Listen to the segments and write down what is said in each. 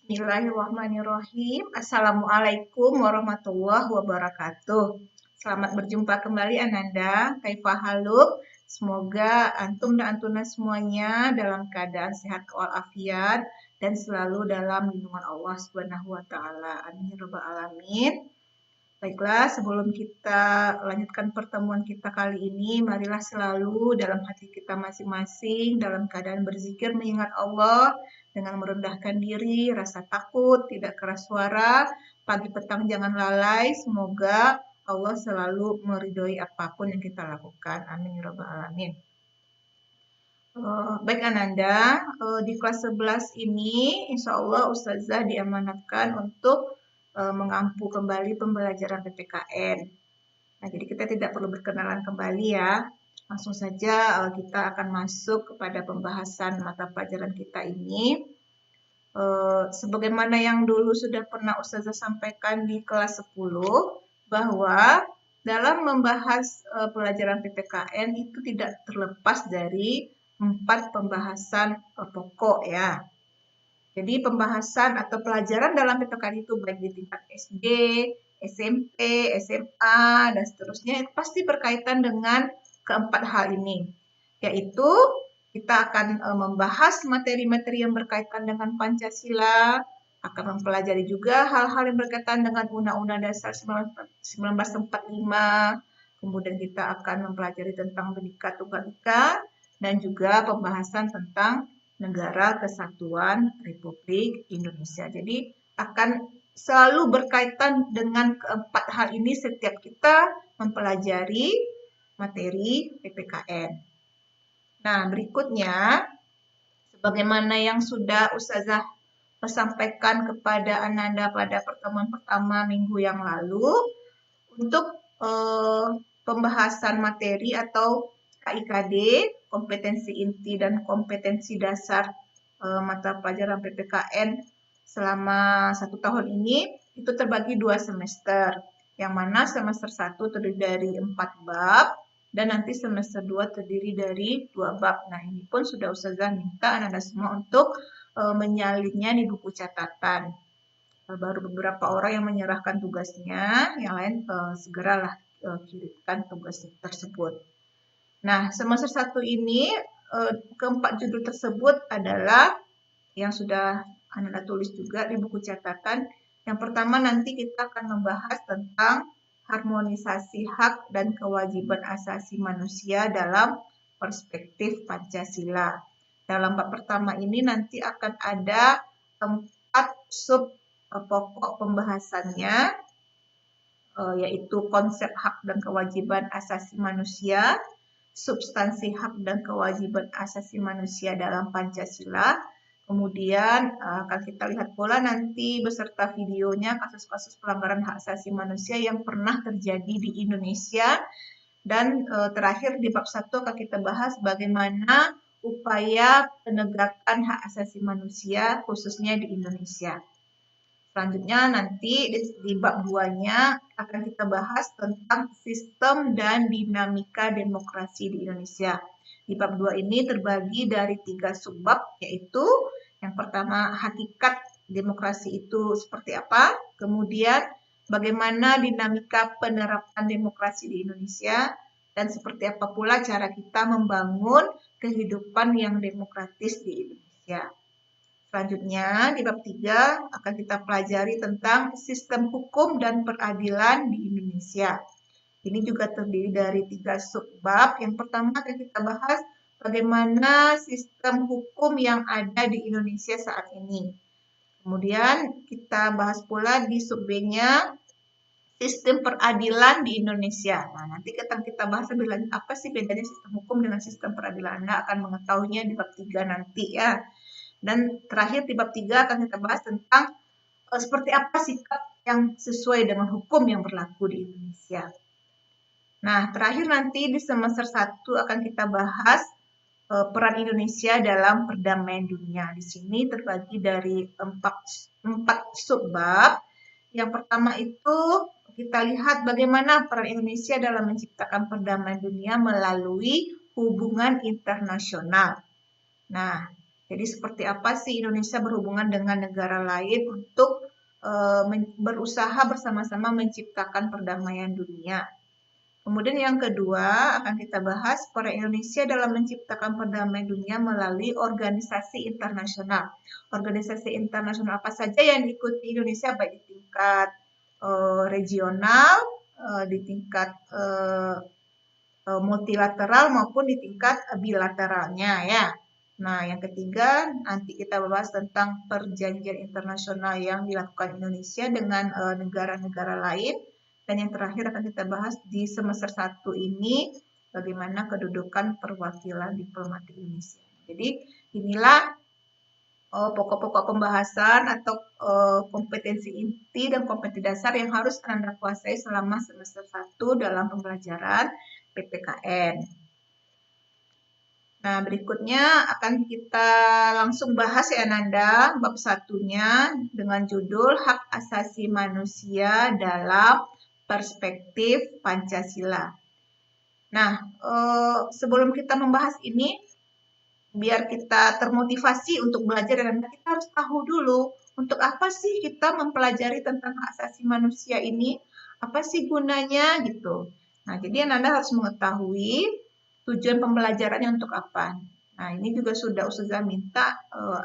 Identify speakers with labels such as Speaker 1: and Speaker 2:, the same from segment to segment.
Speaker 1: Bismillahirrahmanirrahim. Assalamualaikum warahmatullahi wabarakatuh. Selamat berjumpa kembali Ananda. Kaifa haluk? Semoga antum dan antuna semuanya dalam keadaan sehat walafiat dan selalu dalam lindungan Allah Subhanahu wa taala. Amin ya rabbal alamin. Baiklah, sebelum kita lanjutkan pertemuan kita kali ini, marilah selalu dalam hati kita masing-masing dalam keadaan berzikir mengingat Allah dengan merendahkan diri, rasa takut, tidak keras suara, pagi petang jangan lalai. Semoga Allah selalu meridhoi apapun yang kita lakukan. Amin ya rabbal alamin. Baik Ananda, di kelas 11 ini insya Allah Ustazah diamanatkan untuk mengampu kembali pembelajaran PPKN. Nah, jadi kita tidak perlu berkenalan kembali ya. Langsung saja kita akan masuk kepada pembahasan mata pelajaran kita ini. Sebagaimana yang dulu sudah pernah Ustazah sampaikan di kelas 10, bahwa dalam membahas pelajaran PPKN itu tidak terlepas dari 4 pembahasan pokok ya. Jadi pembahasan atau pelajaran dalam PPKN itu baik di tingkat SD, SMP, SMA, dan seterusnya itu pasti berkaitan dengan keempat hal ini. Yaitu kita akan membahas materi-materi yang berkaitan dengan Pancasila, akan mempelajari juga hal-hal yang berkaitan dengan Undang-Undang Dasar 1945, kemudian kita akan mempelajari tentang Bhinneka Tunggal Ika, dan juga pembahasan tentang Negara Kesatuan Republik Indonesia. Jadi akan selalu berkaitan dengan keempat hal ini setiap kita mempelajari materi PPKN. Nah, berikutnya, sebagaimana yang sudah Ustazah sampaikan kepada Ananda pada pertemuan pertama minggu yang lalu, untuk pembahasan materi atau KIKD, kompetensi inti dan kompetensi dasar mata pelajaran PPKN selama 1 tahun ini, itu terbagi 2 semester. Yang mana semester 1 terdiri dari 4 bab, dan nanti semester 2 terdiri dari 2 bab. Nah, ini pun sudah Ustazah minta Anda semua untuk menyalinnya di buku catatan. Baru beberapa orang yang menyerahkan tugasnya, yang lain segeralah kirimkan tugas tersebut. Nah, semester 1 ini keempat judul tersebut adalah yang sudah Anda tulis juga di buku catatan. Yang pertama nanti kita akan membahas tentang harmonisasi hak dan kewajiban asasi manusia dalam perspektif Pancasila. Dalam bab pertama ini nanti akan ada 4 sub pokok pembahasannya, yaitu konsep hak dan kewajiban asasi manusia, substansi hak dan kewajiban asasi manusia dalam Pancasila. Kemudian akan kita lihat pula nanti beserta videonya kasus-kasus pelanggaran hak asasi manusia yang pernah terjadi di Indonesia. Dan terakhir di bab 1 akan kita bahas bagaimana upaya penegakan hak asasi manusia khususnya di Indonesia. Selanjutnya nanti di bab 2-nya akan kita bahas tentang sistem dan dinamika demokrasi di Indonesia. Di bab 2 ini terbagi dari 3 subbab, yaitu yang pertama hakikat demokrasi itu seperti apa, kemudian bagaimana dinamika penerapan demokrasi di Indonesia, dan seperti apa pula cara kita membangun kehidupan yang demokratis di Indonesia. Selanjutnya, di bab 3 akan kita pelajari tentang sistem hukum dan peradilan di Indonesia. Ini juga terdiri dari 3 subbab. Yang pertama akan kita bahas bagaimana sistem hukum yang ada di Indonesia saat ini. Kemudian kita bahas pula di sub B-nya sistem peradilan di Indonesia. Nah, nanti kita bahas lebih lanjut apa sih bedanya sistem hukum dengan sistem peradilan. Anda akan mengetahuinya di bab 3 nanti ya. Dan terakhir di bab 3 akan kita bahas tentang seperti apa sikap yang sesuai dengan hukum yang berlaku di Indonesia. Nah, terakhir nanti di semester 1 akan kita bahas peran Indonesia dalam perdamaian dunia. Di sini terbagi dari 4 subbab. Yang pertama itu kita lihat bagaimana peran Indonesia dalam menciptakan perdamaian dunia melalui hubungan internasional. Nah, Jadi seperti apa sih Indonesia berhubungan dengan negara lain untuk berusaha bersama-sama menciptakan perdamaian dunia. Kemudian yang kedua akan kita bahas peran Indonesia dalam menciptakan perdamaian dunia melalui organisasi internasional. Organisasi internasional apa saja yang diikuti Indonesia baik di tingkat regional, di tingkat multilateral maupun di tingkat bilateralnya ya. Nah, yang ketiga nanti kita bahas tentang perjanjian internasional yang dilakukan Indonesia dengan negara-negara lain. Dan yang terakhir akan kita bahas di semester 1 ini bagaimana kedudukan perwakilan diplomatik Indonesia. Jadi inilah pokok-pokok pembahasan atau kompetensi inti dan kompetensi dasar yang harus Anda kuasai selama semester 1 dalam pembelajaran PPKN. Nah, berikutnya akan kita langsung bahas ya Nanda, bab satunya dengan judul Hak Asasi Manusia dalam Perspektif Pancasila. Nah, sebelum kita membahas ini, biar kita termotivasi untuk belajar dan kita harus tahu dulu untuk apa sih kita mempelajari tentang hak asasi manusia ini, apa sih gunanya gitu. Nah, jadi Anda harus mengetahui tujuan pembelajarannya untuk apa. Nah, ini juga sudah Ustazah minta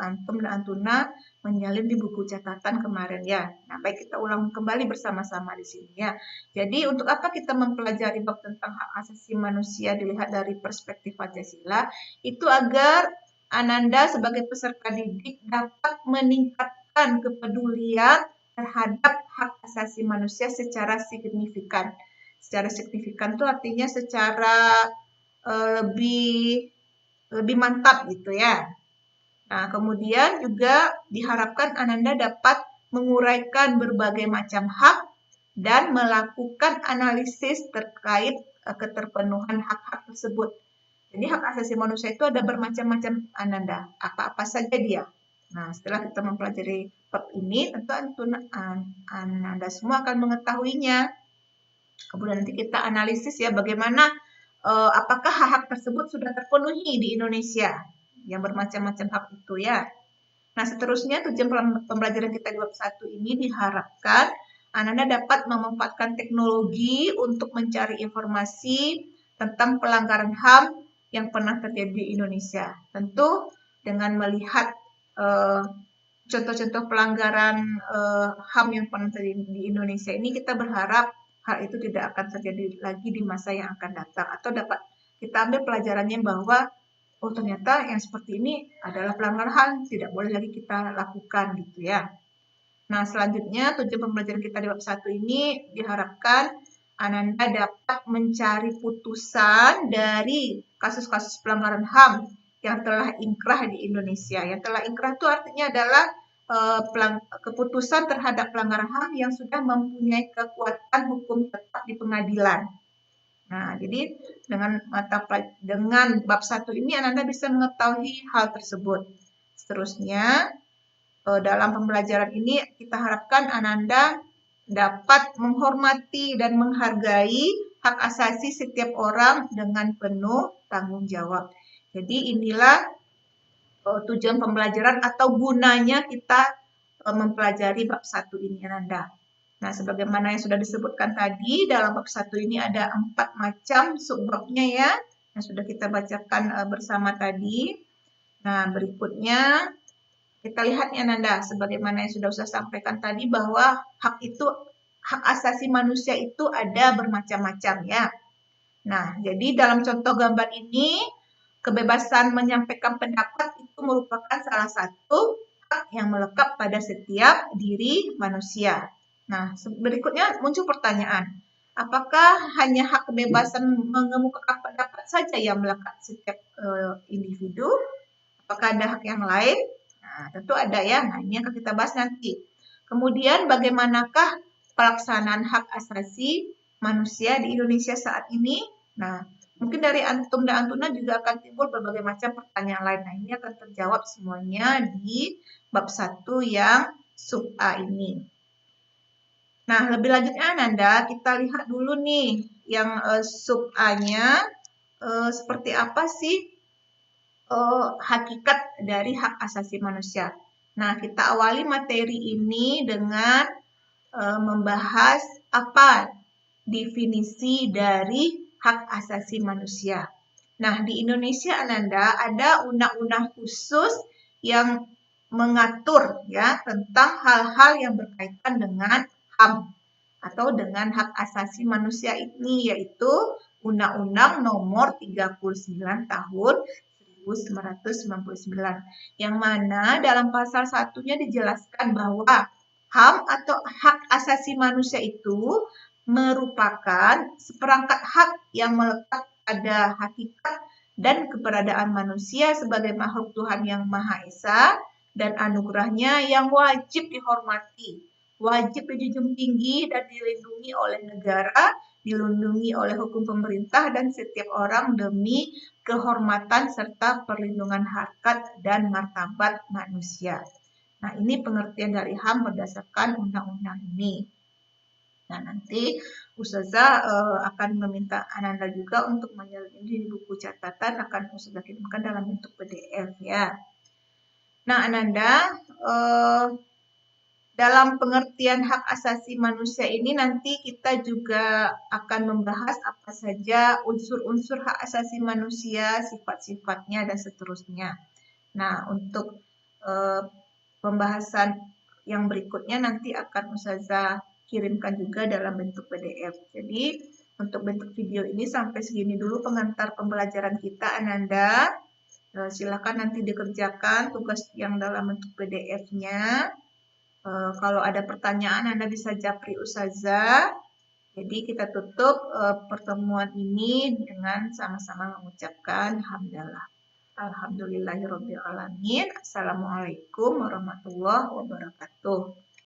Speaker 1: Antum dan Antuna menyalin di buku catatan kemarin ya. Nah, baik kita ulang kembali bersama-sama di sini ya. Jadi, untuk apa kita mempelajari bab tentang hak asasi manusia dilihat dari perspektif Pancasila? Itu agar Ananda sebagai peserta didik dapat meningkatkan kepedulian terhadap hak asasi manusia secara signifikan. Secara signifikan itu artinya secara lebih mantap gitu ya. Nah, kemudian juga diharapkan Ananda dapat menguraikan berbagai macam hak dan melakukan analisis terkait keterpenuhan hak-hak tersebut. Jadi hak asasi manusia itu ada bermacam-macam Ananda. Apa-apa saja dia. Nah, setelah kita mempelajari bab ini, tentu Ananda semua akan mengetahuinya. Kemudian nanti kita analisis ya bagaimana apakah hak-hak tersebut sudah terpenuhi di Indonesia yang bermacam-macam hak itu ya. Nah, seterusnya tujuan pembelajaran kita di bab 1 ini diharapkan Anda dapat memanfaatkan teknologi untuk mencari informasi tentang pelanggaran HAM yang pernah terjadi di Indonesia. Tentu dengan melihat contoh-contoh pelanggaran HAM yang pernah terjadi di Indonesia ini, kita berharap hal itu tidak akan terjadi lagi di masa yang akan datang. Atau dapat kita ambil pelajarannya bahwa oh ternyata yang seperti ini adalah pelanggaran HAM, tidak boleh lagi kita lakukan gitu ya. Nah, selanjutnya tujuan pembelajaran kita di bab 1 ini diharapkan Ananda dapat mencari putusan dari kasus-kasus pelanggaran HAM yang telah inkrah di Indonesia. Yang telah inkrah itu artinya adalah keputusan terhadap pelanggaran HAM yang sudah mempunyai kekuatan hukum tetap di pengadilan. Nah, jadi dengan bab 1 ini Anda bisa mengetahui hal tersebut. Seterusnya, dalam pembelajaran ini kita harapkan Ananda dapat menghormati dan menghargai hak asasi setiap orang dengan penuh tanggung jawab. Jadi inilah tujuan pembelajaran atau gunanya kita mempelajari bab 1 ini Ananda. Nah, sebagaimana yang sudah disebutkan tadi, dalam bab 1 ini ada 4 macam subbabnya ya, yang sudah kita bacakan bersama tadi. Nah, berikutnya kita lihat ya Nanda, sebagaimana yang sudah saya sampaikan tadi bahwa hak asasi manusia itu ada bermacam-macam ya. Nah, jadi dalam contoh gambar ini, kebebasan menyampaikan pendapat itu merupakan salah satu hak yang melekat pada setiap diri manusia. Nah, berikutnya muncul pertanyaan, apakah hanya hak kebebasan mengemukakan pendapat saja yang melekat setiap individu? Apakah ada hak yang lain? Nah, tentu ada ya. Nah, ini akan kita bahas nanti. Kemudian, bagaimanakah pelaksanaan hak asasi manusia di Indonesia saat ini? Nah, mungkin dari Antum dan Antuna juga akan timbul berbagai macam pertanyaan lain. Nah, ini akan terjawab semuanya di bab 1 yang sub A ini. Nah, lebih lanjutnya Nanda, kita lihat dulu nih yang sub A-nya seperti apa sih hakikat dari hak asasi manusia. Nah, kita awali materi ini dengan membahas apa definisi dari hak asasi manusia. Nah, di Indonesia Ananda ada undang-undang khusus yang mengatur ya tentang hal-hal yang berkaitan dengan HAM atau dengan hak asasi manusia ini, yaitu Undang-Undang Nomor 39 Tahun 1999, yang mana dalam pasal satunya dijelaskan bahwa HAM atau hak asasi manusia itu merupakan seperangkat hak yang melekat pada hakikat dan keberadaan manusia sebagai makhluk Tuhan yang Maha Esa dan anugerahnya yang wajib dihormati, wajib dijunjung tinggi dan dilindungi oleh negara, dilindungi oleh hukum pemerintah dan setiap orang demi kehormatan serta perlindungan harkat dan martabat manusia. Nah, ini pengertian dari HAM berdasarkan undang-undang ini. Nah, nanti Ustazah akan meminta Ananda juga untuk menyelidiki di buku catatan, akan Ustazah kirimkan dalam bentuk PDF ya. Nah, Ananda, dalam pengertian hak asasi manusia ini nanti kita juga akan membahas apa saja unsur-unsur hak asasi manusia, sifat-sifatnya, dan seterusnya. Nah, untuk pembahasan yang berikutnya nanti akan Ustazah kirimkan juga dalam bentuk PDF. Jadi, untuk bentuk video ini sampai segini dulu pengantar pembelajaran kita, Ananda. Silakan nanti dikerjakan tugas yang dalam bentuk PDF-nya. Kalau ada pertanyaan, Anda bisa japri Ustazah. Jadi kita tutup pertemuan ini dengan sama-sama mengucapkan hamdalah. Alhamdulillahirrabbilalamin. Assalamualaikum warahmatullahi wabarakatuh.